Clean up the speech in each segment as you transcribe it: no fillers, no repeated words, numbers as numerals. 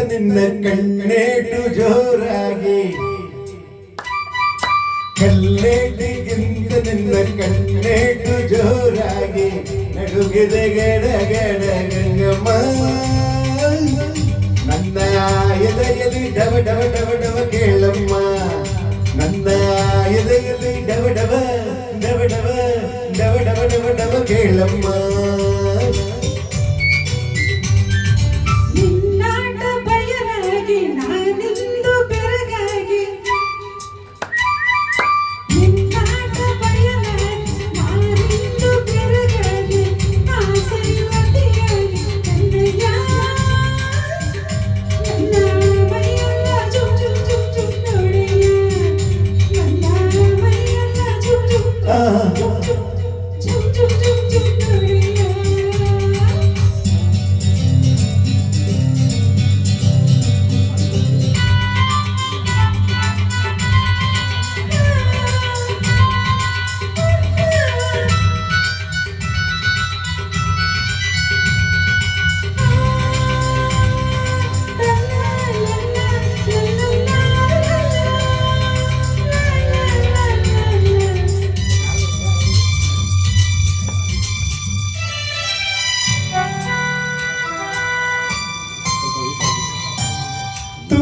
ನಿನ್ನ ಕಣ್ಣೇಟು ಜೋರಾಗಿ ಕಲ್ಲೇಟಿಗಿಂತ ನಿನ್ನ ಕಣ್ಣೇಟು ಜೋರಾಗಿ ನಡುಗಿದೆ ಗಡಗಡ ಗಂಗಮ್ಮ ನನ್ನ ಎದೆಯಲ್ಲಿ ಡವ ಡವ ಡವ ಡವ ಕೇಳಮ್ಮ ನನ್ನ ಎದೆಯಲ್ಲಿ ಡವ ಡವ ಡವ ಡವ ಡವ ಡವ ಡವ ಡವ ಕೇಳಮ್ಮ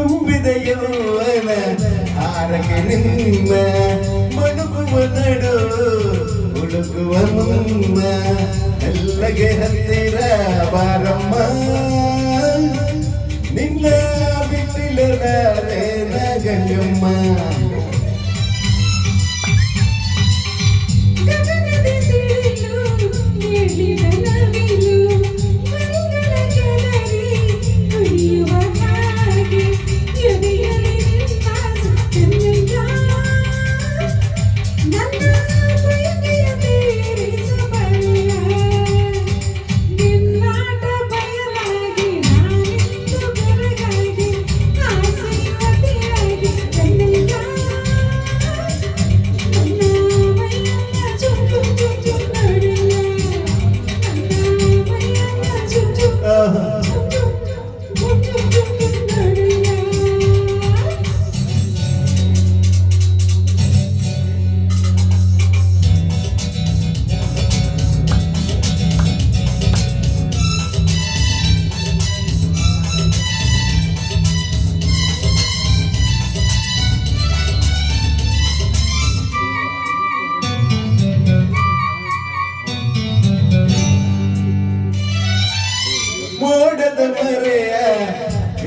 ತುಂಬಿದೆಯುವನ ಆರಕ್ಕೆ ನಿಮ್ಮ ಮಣುಕುವ ನಡು ಹುಡುಕುವ ಮುನ್ನ ಎಲ್ಲಗೆ ಹತ್ತಿರ ಬಾರಮ್ಮ ನಿನ್ನ ಬಿಟ್ಟಿಲ್ಲರೇನ ಗಂಗಮ್ಮ ಮೋಡದ ಮರೆಯ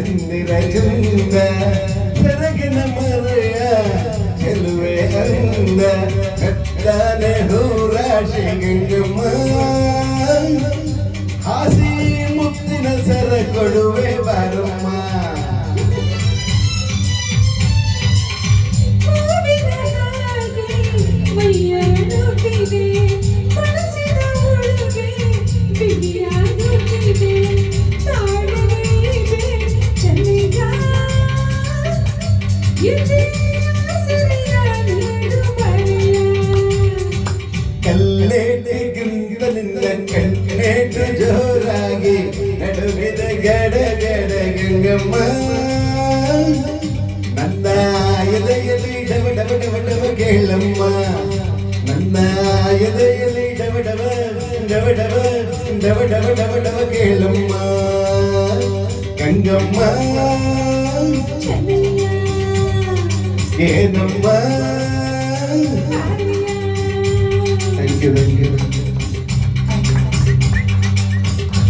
ಇಂದಿರ ಚಂದ ಬೆರಗಿನ ಮರೆಯ ಚೆಲುವೆ ಅಂದ ಕತ್ತಾನೆ ಹೂರಾಶಿ ಗಂಗಮ್ಮ ಹಾಸಿ ಮುತ್ತಿನ ಸರ ಕೊಡುವೆ ಬಾರಮ್ಮ ಕಲ್ಲೇಟಿಗಿಂತ ನಿನ್ನ ಕಣ್ಣೇಟು ಜೋರಾಗಿ ನಡುವಿದ ಗಡ ಗಡ ಗಂಗಮ್ಮ ನನ್ನ ಎದೆಯಲ್ಲಿ ಡವ ಡವ ಡವ ಡವ ಕೇಳಮ್ಮ ನನ್ನ ಎದೆಯಲ್ಲಿ ಡವ ಡವ ಡವ ಡವ ಡವ ಡವ ಡವ ಡವ ಕೇಳಮ್ಮ ಗಂಗಮ್ಮ ಏನಮ್ಮ